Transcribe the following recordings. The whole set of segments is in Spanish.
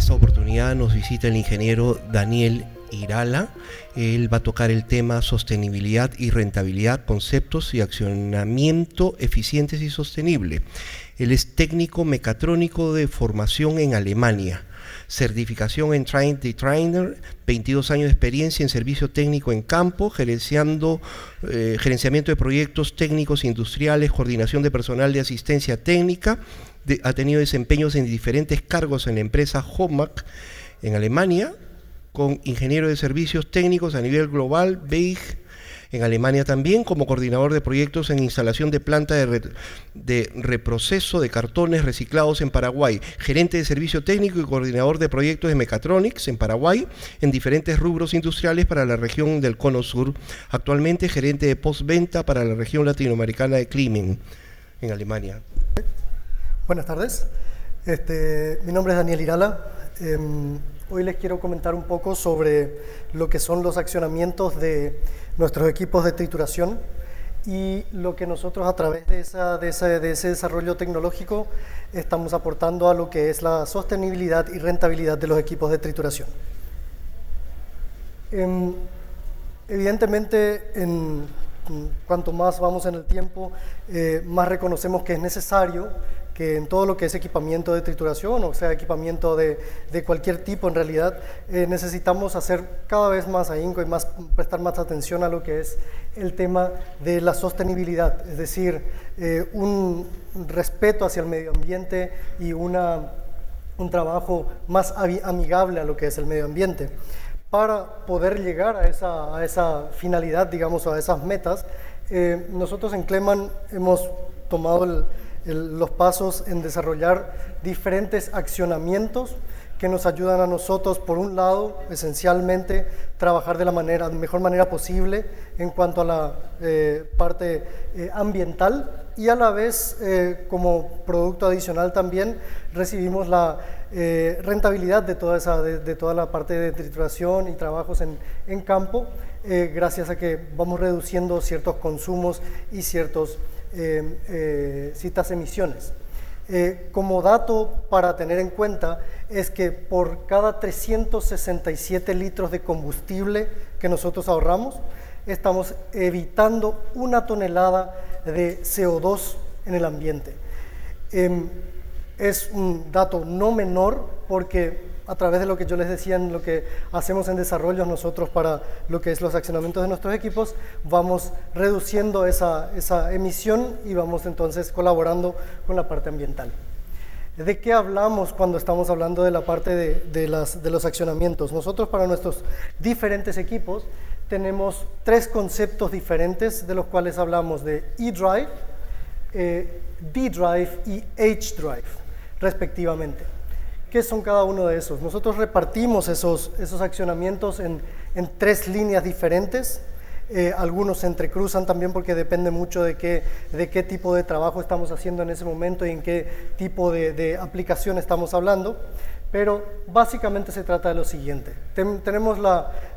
esta oportunidad nos visita el ingeniero Daniel Irala. Él va a tocar el tema sostenibilidad y rentabilidad, conceptos y accionamiento eficientes y sostenible. Él es técnico mecatrónico de formación en Alemania, certificación en Train the Trainer, 22 años de experiencia en servicio técnico en campo, gerenciamiento de proyectos técnicos industriales, coordinación de personal de asistencia técnica. Ha tenido desempeños en diferentes cargos en la empresa HOMAG en Alemania, con ingeniero de servicios técnicos a nivel global, BEIG, en Alemania también, como coordinador de proyectos en instalación de planta de reproceso de cartones reciclados en Paraguay, gerente de servicio técnico y coordinador de proyectos de Mechatronics en Paraguay, en diferentes rubros industriales para la región del Cono Sur, actualmente gerente de postventa para la región latinoamericana de Climen, en Alemania. Buenas tardes, mi nombre es Daniel Irala. Hoy les quiero comentar un poco sobre lo que son los accionamientos de nuestros equipos de trituración y lo que nosotros a través de ese desarrollo tecnológico estamos aportando a lo que es la sostenibilidad y rentabilidad de los equipos de trituración. Evidentemente, cuanto más vamos en el tiempo, más reconocemos que es necesario que en todo lo que es equipamiento de trituración, o sea, equipamiento de cualquier tipo, en realidad, necesitamos hacer cada vez más ahínco y prestar más atención a lo que es el tema de la sostenibilidad, es decir, un respeto hacia el medio ambiente y un trabajo más amigable a lo que es el medio ambiente. Para poder llegar a esa finalidad, digamos, a esas metas, nosotros en Kleman hemos tomado los pasos en desarrollar diferentes accionamientos que nos ayudan a nosotros, por un lado, esencialmente, trabajar de la mejor manera posible en cuanto a la parte ambiental, y a la vez, como producto adicional también, recibimos la rentabilidad de toda la parte de trituración y trabajos en campo, gracias a que vamos reduciendo ciertos consumos y ciertas emisiones. Como dato para tener en cuenta es que por cada 367 litros de combustible que nosotros ahorramos, estamos evitando 1 tonelada de CO2 en el ambiente. Es un dato no menor porque a través de lo que yo les decía, en lo que hacemos en desarrollo nosotros para lo que es los accionamientos de nuestros equipos, vamos reduciendo esa emisión y vamos entonces colaborando con la parte ambiental. ¿De qué hablamos cuando estamos hablando de la parte de los accionamientos? Nosotros, para nuestros diferentes equipos, tenemos 3 conceptos diferentes, de los cuales hablamos de E-Drive, D-Drive y H-Drive, respectivamente. ¿Qué son cada uno de esos? Nosotros repartimos esos accionamientos en 3 líneas diferentes. Algunos se entrecruzan también porque depende mucho de qué tipo de trabajo estamos haciendo en ese momento y en qué tipo de aplicación estamos hablando. Pero básicamente se trata de lo siguiente. Tenemos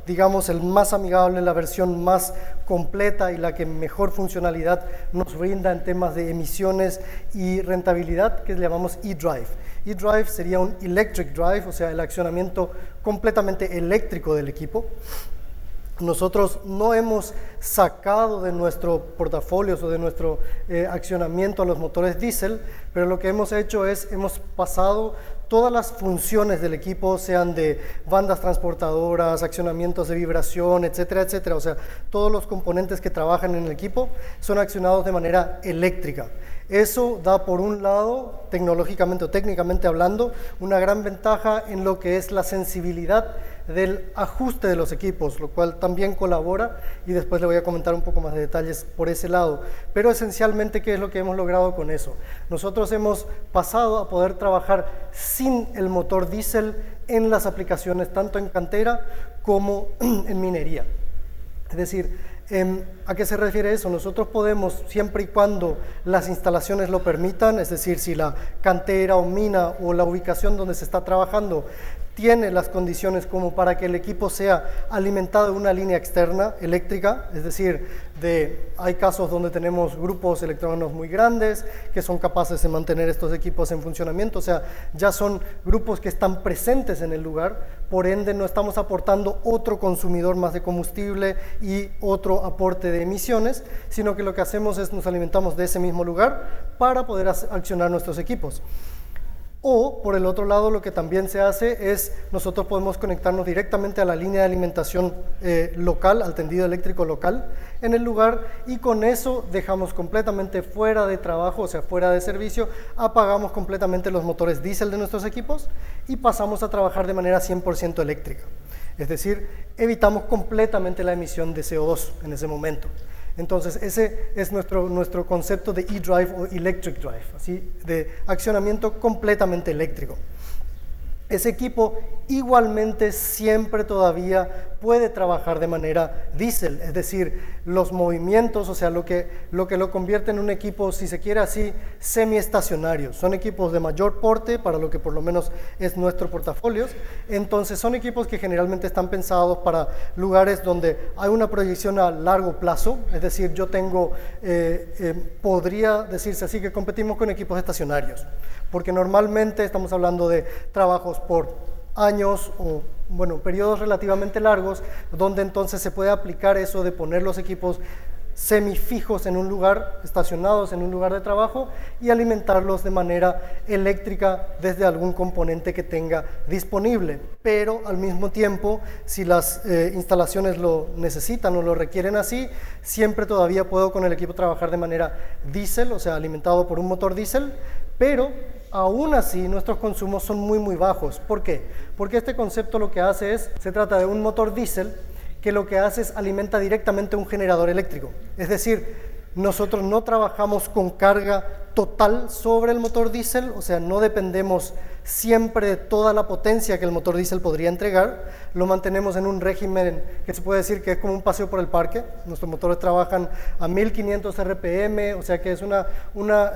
digamos, el más amigable, la versión más completa y la que mejor funcionalidad nos brinda en temas de emisiones y rentabilidad, que le llamamos E-Drive. E-Drive sería un Electric Drive, o sea, el accionamiento completamente eléctrico del equipo. Nosotros no hemos sacado de nuestro portafolio o de nuestro accionamiento a los motores diésel, pero lo que hemos hecho es, hemos pasado todas las funciones del equipo, sean de bandas transportadoras, accionamientos de vibración, etcétera, etcétera. O sea, todos los componentes que trabajan en el equipo son accionados de manera eléctrica. Eso da, por un lado, tecnológicamente o técnicamente hablando, una gran ventaja en lo que es la sensibilidad del ajuste de los equipos, lo cual también colabora, y después le voy a comentar un poco más de detalles por ese lado. Pero esencialmente, ¿qué es lo que hemos logrado con eso? Nosotros hemos pasado a poder trabajar sin el motor diésel en las aplicaciones, tanto en cantera como en minería. Es decir, ¿a qué se refiere eso? Nosotros podemos, siempre y cuando las instalaciones lo permitan, es decir, si la cantera o mina o la ubicación donde se está trabajando tiene las condiciones como para que el equipo sea alimentado de una línea externa eléctrica, es decir, hay casos donde tenemos grupos electrógenos muy grandes que son capaces de mantener estos equipos en funcionamiento, o sea, ya son grupos que están presentes en el lugar, por ende no estamos aportando otro consumidor más de combustible y otro aporte de emisiones, sino que lo que hacemos es nos alimentamos de ese mismo lugar para poder accionar nuestros equipos. O, por el otro lado, lo que también se hace es, nosotros podemos conectarnos directamente a la línea de alimentación local, al tendido eléctrico local en el lugar, y con eso dejamos completamente fuera de trabajo, o sea, fuera de servicio, apagamos completamente los motores diésel de nuestros equipos y pasamos a trabajar de manera 100% eléctrica. Es decir, evitamos completamente la emisión de CO2 en ese momento. Entonces, ese es nuestro concepto de e-drive o electric drive, ¿sí? De accionamiento completamente eléctrico. Ese equipo igualmente siempre todavía puede trabajar de manera diésel, es decir, los movimientos, o sea, lo que lo convierte en un equipo, si se quiere así, semiestacionario. Son equipos de mayor porte, para lo que por lo menos es nuestro portafolio. Entonces, son equipos que generalmente están pensados para lugares donde hay una proyección a largo plazo, es decir, yo tengo, podría decirse así, que competimos con equipos estacionarios, porque normalmente estamos hablando de trabajos por años o, bueno, periodos relativamente largos, donde entonces se puede aplicar eso de poner los equipos semifijos en un lugar, estacionados en un lugar de trabajo, y alimentarlos de manera eléctrica desde algún componente que tenga disponible. Pero al mismo tiempo, si las instalaciones lo necesitan o lo requieren así, siempre todavía puedo con el equipo trabajar de manera diésel, o sea, alimentado por un motor diésel, pero aún así nuestros consumos son muy bajos. ¿Por qué? Porque este concepto lo que hace es, se trata de un motor diésel que lo que hace es alimenta directamente un generador eléctrico. Es decir, nosotros no trabajamos con carga total sobre el motor diésel, o sea, no dependemos siempre de toda la potencia que el motor diésel podría entregar, lo mantenemos en un régimen que se puede decir que es como un paseo por el parque. Nuestros motores trabajan a 1500 RPM, o sea que es una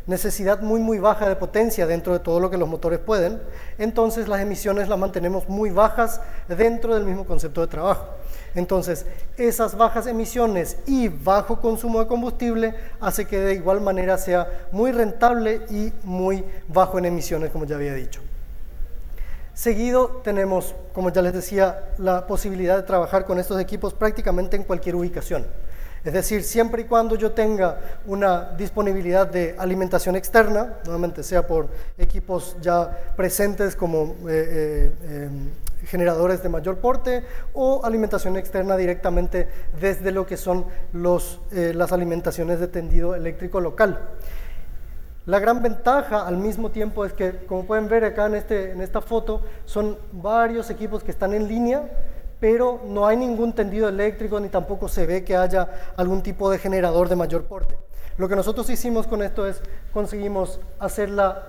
necesidad muy baja de potencia dentro de todo lo que los motores pueden. Entonces las emisiones las mantenemos muy bajas dentro del mismo concepto de trabajo. Entonces, esas bajas emisiones y bajo consumo de combustible hace que de igual manera sea muy rentable y muy bajo en emisiones, como ya había dicho. Seguido tenemos, como ya les decía, la posibilidad de trabajar con estos equipos prácticamente en cualquier ubicación. Es decir, siempre y cuando yo tenga una disponibilidad de alimentación externa, nuevamente sea por equipos ya presentes como generadores de mayor porte o alimentación externa directamente desde lo que son las alimentaciones de tendido eléctrico local. La gran ventaja al mismo tiempo es que, como pueden ver acá en esta foto, son varios equipos que están en línea, pero no hay ningún tendido eléctrico ni tampoco se ve que haya algún tipo de generador de mayor porte. Lo que nosotros hicimos con esto es conseguimos hacerla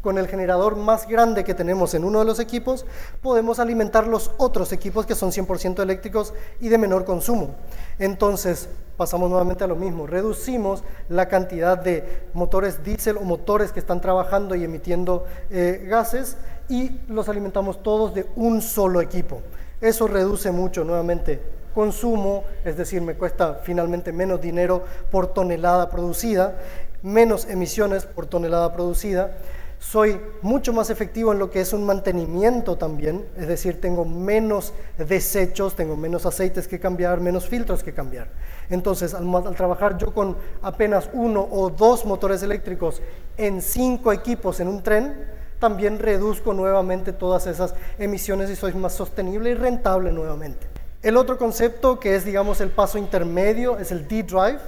con el generador más grande que tenemos en uno de los equipos, podemos alimentar los otros equipos que son 100% eléctricos y de menor consumo. Entonces, pasamos nuevamente a lo mismo, reducimos la cantidad de motores diésel o motores que están trabajando y emitiendo gases y los alimentamos todos de un solo equipo. Eso reduce mucho, nuevamente, consumo, es decir, me cuesta finalmente menos dinero por tonelada producida, menos emisiones por tonelada producida. Soy mucho más efectivo en lo que es un mantenimiento también, es decir, tengo menos desechos, tengo menos aceites que cambiar, menos filtros que cambiar. Entonces, al trabajar yo con apenas 1 o 2 motores eléctricos en 5 equipos en un tren, también reduzco nuevamente todas esas emisiones y soy más sostenible y rentable nuevamente. El otro concepto que es, digamos, el paso intermedio es el D-Drive,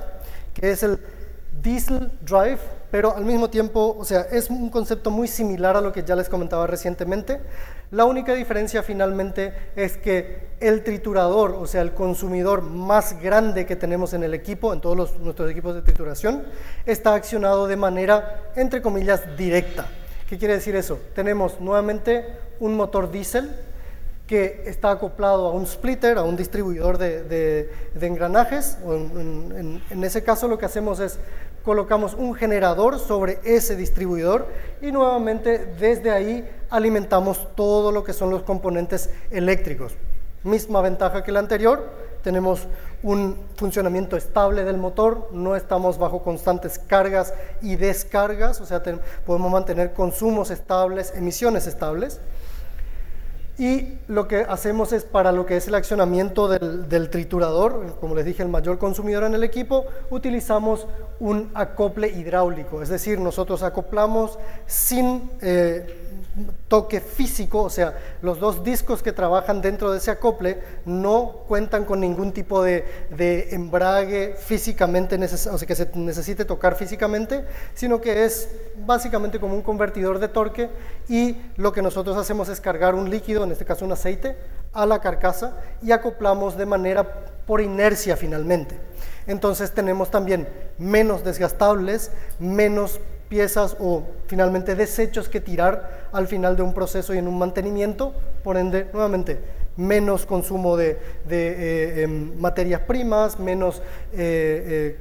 que es el Diesel Drive, pero al mismo tiempo, o sea, es un concepto muy similar a lo que ya les comentaba recientemente. La única diferencia finalmente es que el triturador, o sea, el consumidor más grande que tenemos en el equipo, en todos nuestros equipos de trituración, está accionado de manera, entre comillas, directa. ¿Qué quiere decir eso? Tenemos nuevamente un motor diésel que está acoplado a un splitter, a un distribuidor de engranajes. En ese caso lo que hacemos es colocamos un generador sobre ese distribuidor y nuevamente desde ahí alimentamos todo lo que son los componentes eléctricos. Misma ventaja que la anterior, tenemos un funcionamiento estable del motor, no estamos bajo constantes cargas y descargas, o sea, podemos mantener consumos estables, emisiones estables. Y lo que hacemos es, para lo que es el accionamiento del triturador, como les dije, el mayor consumidor en el equipo, utilizamos un acople hidráulico, es decir, nosotros acoplamos sin toque físico, o sea, los dos discos que trabajan dentro de ese acople no cuentan con ningún tipo de embrague físicamente, o sea, que se necesite tocar físicamente, sino que es básicamente como un convertidor de torque, y lo que nosotros hacemos es cargar un líquido, en este caso un aceite, a la carcasa y acoplamos de manera por inercia finalmente. Entonces tenemos también menos desgastables, menos piezas o finalmente desechos que tirar al final de un proceso y en un mantenimiento, por ende, nuevamente, menos consumo de materias primas, menos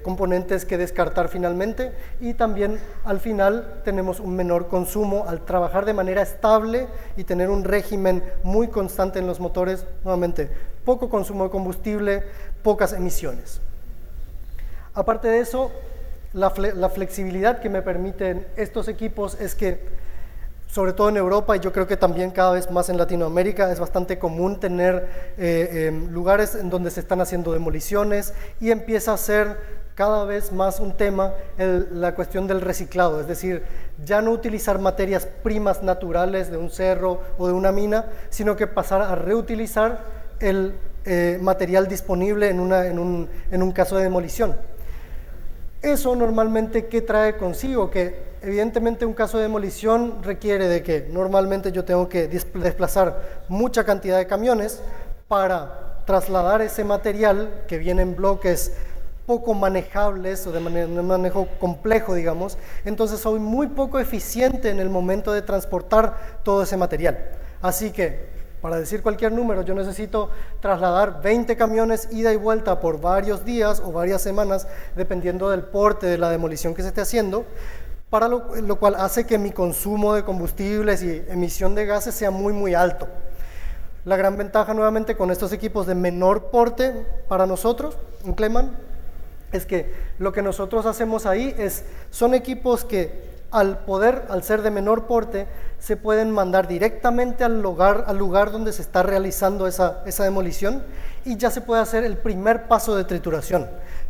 componentes que descartar finalmente, y también al final tenemos un menor consumo al trabajar de manera estable y tener un régimen muy constante en los motores, nuevamente, poco consumo de combustible, pocas emisiones. Aparte de eso, la flexibilidad que me permiten estos equipos es que, sobre todo en Europa, y yo creo que también cada vez más en Latinoamérica, es bastante común tener lugares en donde se están haciendo demoliciones y empieza a ser cada vez más un tema la cuestión del reciclado, es decir, ya no utilizar materias primas naturales de un cerro o de una mina, sino que pasar a reutilizar el material disponible en un caso de demolición. Eso normalmente, ¿qué trae consigo? Que evidentemente un caso de demolición requiere de que normalmente yo tengo que desplazar mucha cantidad de camiones para trasladar ese material que viene en bloques poco manejables o de manejo complejo, digamos. Entonces soy muy poco eficiente en el momento de transportar todo ese material. Así que, para decir cualquier número, yo necesito trasladar 20 camiones ida y vuelta por varios días o varias semanas, dependiendo del porte de la demolición que se esté haciendo, para lo cual hace que mi consumo de combustibles y emisión de gases sea muy alto. La gran ventaja nuevamente con estos equipos de menor porte para nosotros en Kleman es que lo que nosotros hacemos ahí son equipos que al ser de menor porte, se pueden mandar directamente al lugar donde se está realizando esa demolición, y ya se puede hacer el primer paso de trituración.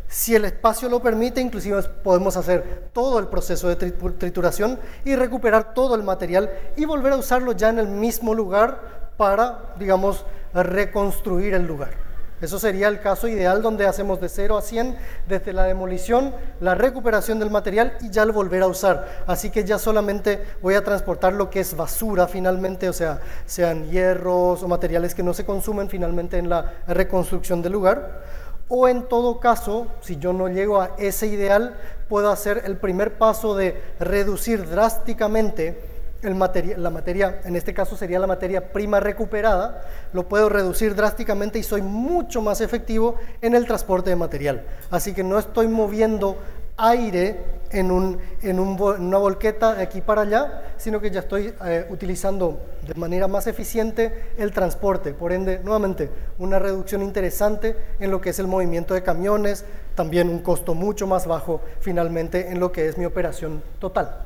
Si el espacio lo permite, inclusive podemos hacer todo el proceso de trituración y recuperar todo el material y volver a usarlo ya en el mismo lugar para, digamos, reconstruir el lugar. Eso sería el caso ideal, donde hacemos de 0 a 100 desde la demolición, la recuperación del material y ya lo volver a usar. Así que ya solamente voy a transportar lo que es basura finalmente, o sea, sean hierros o materiales que no se consumen finalmente en la reconstrucción del lugar. O en todo caso, si yo no llego a ese ideal, puedo hacer el primer paso de reducir drásticamente la materia, en este caso sería la materia prima recuperada, lo puedo reducir drásticamente y soy mucho más efectivo en el transporte de material. Así que no estoy moviendo aire en una volqueta de aquí para allá, sino que ya estoy utilizando de manera más eficiente el transporte. Por ende, nuevamente, una reducción interesante en lo que es el movimiento de camiones, también un costo mucho más bajo finalmente en lo que es mi operación total.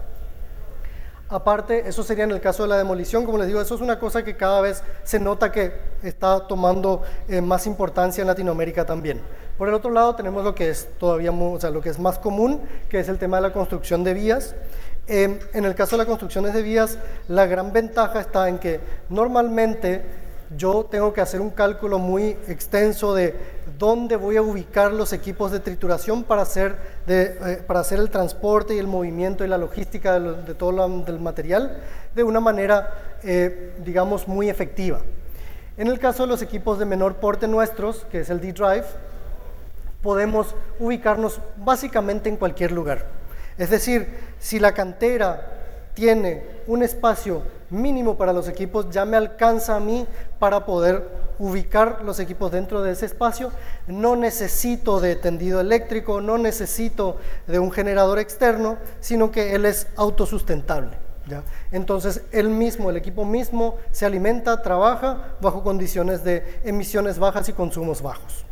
Aparte, eso sería en el caso de la demolición. Como les digo, eso es una cosa que cada vez se nota que está tomando más importancia en Latinoamérica también. Por el otro lado, tenemos lo que es todavía, lo que es más común, que es el tema de la construcción de vías. En el caso de las construcciones de vías, la gran ventaja está en que normalmente yo tengo que hacer un cálculo muy extenso de dónde voy a ubicar los equipos de trituración para hacer el transporte y el movimiento y la logística de todo el material de una manera, digamos, muy efectiva. En el caso de los equipos de menor porte nuestros, que es el D-Drive, podemos ubicarnos básicamente en cualquier lugar. Es decir, si la cantera tiene un espacio mínimo para los equipos ya me alcanza a mí para poder ubicar los equipos dentro de ese espacio. No necesito de tendido eléctrico, no necesito de un generador externo, sino que él es autosustentable, ¿ya? Entonces el equipo mismo se alimenta, trabaja bajo condiciones de emisiones bajas y consumos bajos.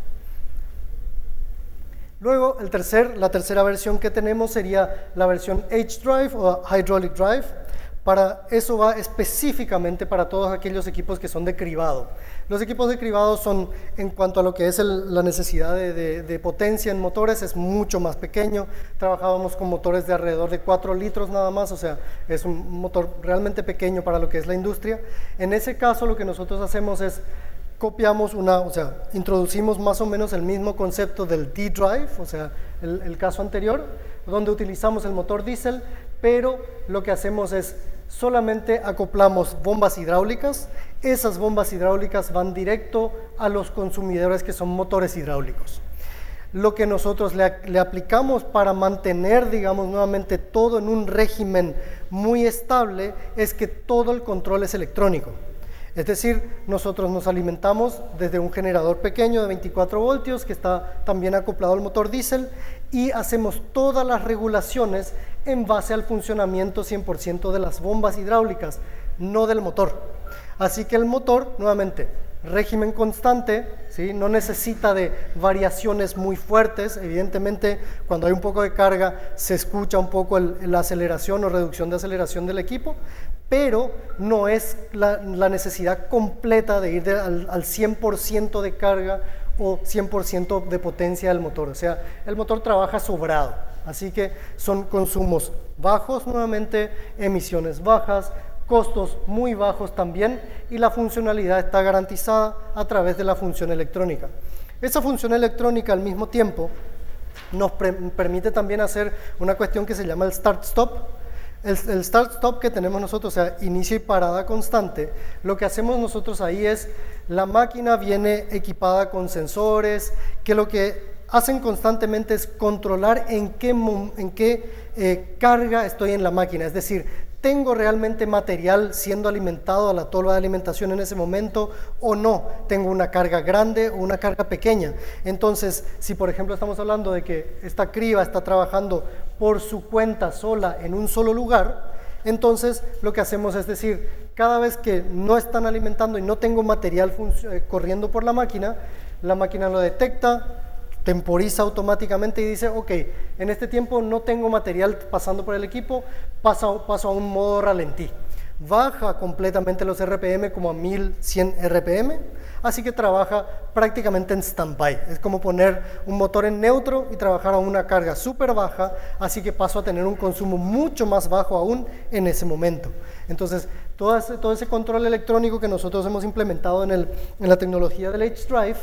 Luego la tercera versión que tenemos sería la versión H-Drive o Hydraulic Drive. Para eso va específicamente para todos aquellos equipos que son de cribado. Los equipos de cribado son, en cuanto a lo que es la necesidad de potencia en motores, es mucho más pequeño. Trabajábamos con motores de alrededor de 4 litros nada más, o sea, es un motor realmente pequeño para lo que es la industria. En ese caso lo que nosotros hacemos es copiamos introducimos más o menos el mismo concepto del D-Drive, o sea, el caso anterior, donde utilizamos el motor diésel, pero lo que hacemos es solamente acoplamos bombas hidráulicas. Esas bombas hidráulicas van directo a los consumidores que son motores hidráulicos. Lo que nosotros le aplicamos para mantener, digamos, nuevamente todo en un régimen muy estable es que todo el control es electrónico. Es decir, nosotros nos alimentamos desde un generador pequeño de 24 voltios que está también acoplado al motor diésel y hacemos todas las regulaciones en base al funcionamiento 100% de las bombas hidráulicas, no del motor. Así que el motor, nuevamente, régimen constante, ¿sí? No necesita de variaciones muy fuertes. Evidentemente, cuando hay un poco de carga, se escucha un poco la aceleración o reducción de aceleración del equipo, pero no es la necesidad completa de ir al 100% de carga o 100% de potencia del motor. O sea, el motor trabaja sobrado. Así que son consumos bajos nuevamente, emisiones bajas, costos muy bajos también, y la funcionalidad está garantizada a través de la función electrónica. Esa función electrónica al mismo tiempo nos permite también hacer una cuestión que se llama el start-stop. El start-stop que tenemos nosotros, o sea, inicio y parada constante, lo que hacemos nosotros ahí es, la máquina viene equipada con sensores, que lo que hacen constantemente es controlar en qué carga estoy en la máquina. Es decir, ¿tengo realmente material siendo alimentado a la tolva de alimentación en ese momento o no? ¿Tengo una carga grande o una carga pequeña? Entonces, si por ejemplo estamos hablando de que esta criba está trabajando por su cuenta sola en un solo lugar, entonces lo que hacemos es decir, cada vez que no están alimentando y no tengo material corriendo por la máquina lo detecta, temporiza automáticamente y dice, ok, en este tiempo no tengo material pasando por el equipo, paso a un modo ralentí. Baja completamente los RPM como a 1100 RPM, así que trabaja prácticamente en stand-by. Es como poner un motor en neutro y trabajar a una carga súper baja, así que paso a tener un consumo mucho más bajo aún en ese momento. Entonces, todo ese control electrónico que nosotros hemos implementado en la tecnología del H-Drive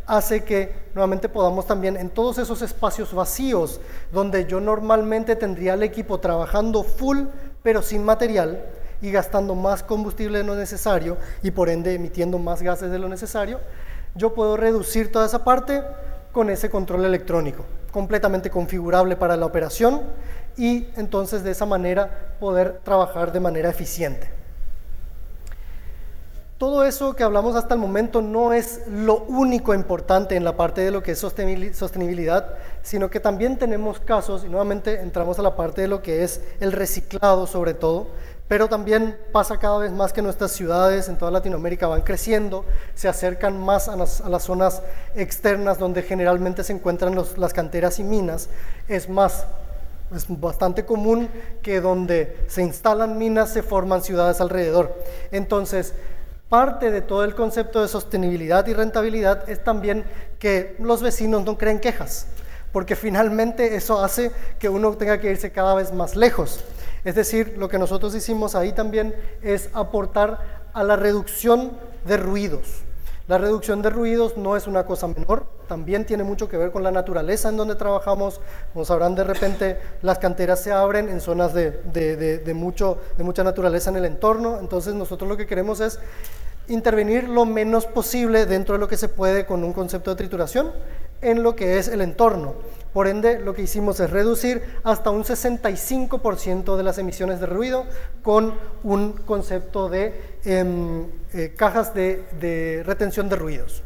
hace que nuevamente podamos también en todos esos espacios vacíos donde yo normalmente tendría el equipo trabajando full pero sin material y gastando más combustible de lo necesario y por ende emitiendo más gases de lo necesario, yo puedo reducir toda esa parte con ese control electrónico completamente configurable para la operación y entonces de esa manera poder trabajar de manera eficiente. Todo eso que hablamos hasta el momento no es lo único importante en la parte de lo que es sostenibilidad, sino que también tenemos casos, y nuevamente entramos a la parte de lo que es el reciclado sobre todo, pero también pasa cada vez más que nuestras ciudades en toda Latinoamérica van creciendo, se acercan más a las zonas externas donde generalmente se encuentran las canteras y minas. Es bastante común que donde se instalan minas se forman ciudades alrededor. Entonces, parte de todo el concepto de sostenibilidad y rentabilidad es también que los vecinos no creen quejas, porque finalmente eso hace que uno tenga que irse cada vez más lejos. Es decir, lo que nosotros hicimos ahí también es aportar a la reducción de ruidos. La reducción de ruidos no es una cosa menor, también tiene mucho que ver con la naturaleza en donde trabajamos. Como sabrán, de repente las canteras se abren en zonas de mucha naturaleza en el entorno, entonces nosotros lo que queremos es intervenir lo menos posible dentro de lo que se puede con un concepto de trituración en lo que es el entorno. Por ende, lo que hicimos es reducir hasta un 65% de las emisiones de ruido con un concepto de cajas de retención de ruidos.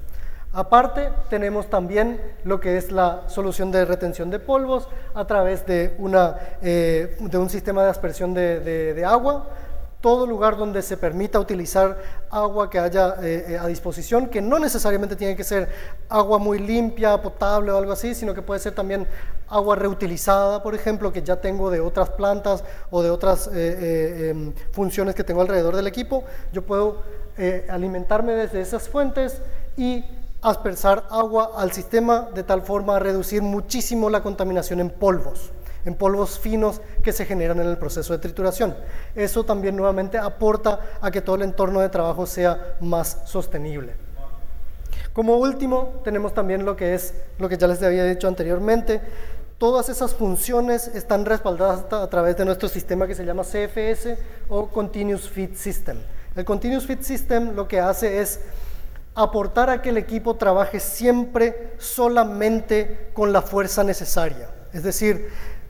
Aparte, tenemos también lo que es la solución de retención de polvos a través de un sistema de aspersión de agua. Todo lugar donde se permita utilizar agua que haya a disposición, que no necesariamente tiene que ser agua muy limpia, potable o algo así, sino que puede ser también agua reutilizada, por ejemplo, que ya tengo de otras plantas o de otras funciones que tengo alrededor del equipo. Yo puedo alimentarme desde esas fuentes y aspersar agua al sistema de tal forma a reducir muchísimo la contaminación en polvos finos que se generan en el proceso de trituración. Eso también nuevamente aporta a que todo el entorno de trabajo sea más sostenible. Como último, tenemos también lo que ya les había dicho anteriormente. Todas esas funciones están respaldadas a través de nuestro sistema que se llama CFS o Continuous Feed System. El Continuous Feed System lo que hace es aportar a que el equipo trabaje siempre solamente con la fuerza necesaria. Es decir,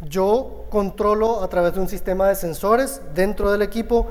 yo controlo a través de un sistema de sensores dentro del equipo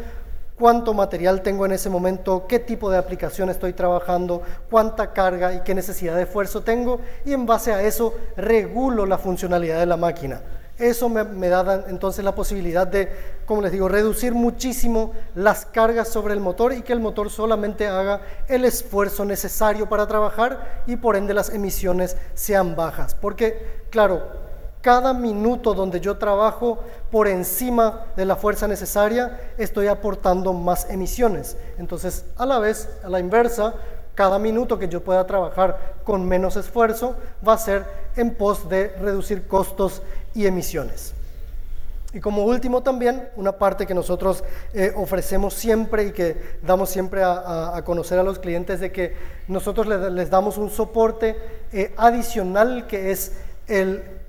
cuánto material tengo en ese momento, qué tipo de aplicación estoy trabajando, cuánta carga y qué necesidad de esfuerzo tengo, y en base a eso regulo la funcionalidad de la máquina. Eso me da entonces la posibilidad de, como les digo, reducir muchísimo las cargas sobre el motor y que el motor solamente haga el esfuerzo necesario para trabajar y por ende las emisiones sean bajas. Porque, claro, cada minuto donde yo trabajo por encima de la fuerza necesaria, estoy aportando más emisiones. Entonces, a la vez, a la inversa, cada minuto que yo pueda trabajar con menos esfuerzo va a ser en pos de reducir costos y emisiones. Y como último también, una parte que nosotros ofrecemos siempre y que damos siempre a conocer a los clientes, de que nosotros les damos un soporte adicional, que es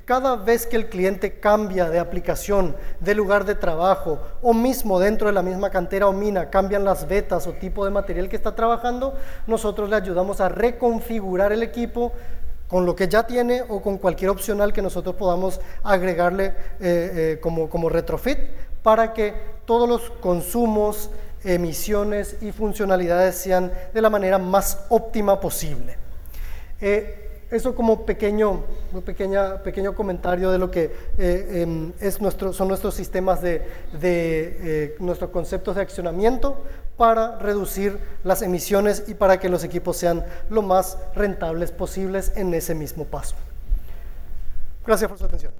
cada vez que el cliente cambia de aplicación, de lugar de trabajo, o mismo dentro de la misma cantera o mina, cambian las vetas o tipo de material que está trabajando, nosotros le ayudamos a reconfigurar el equipo con lo que ya tiene o con cualquier opcional que nosotros podamos agregarle como retrofit, para que todos los consumos, emisiones y funcionalidades sean de la manera más óptima posible. Eso como pequeño comentario de lo que son nuestros sistemas nuestros conceptos de accionamiento para reducir las emisiones y para que los equipos sean lo más rentables posibles en ese mismo paso. Gracias por su atención.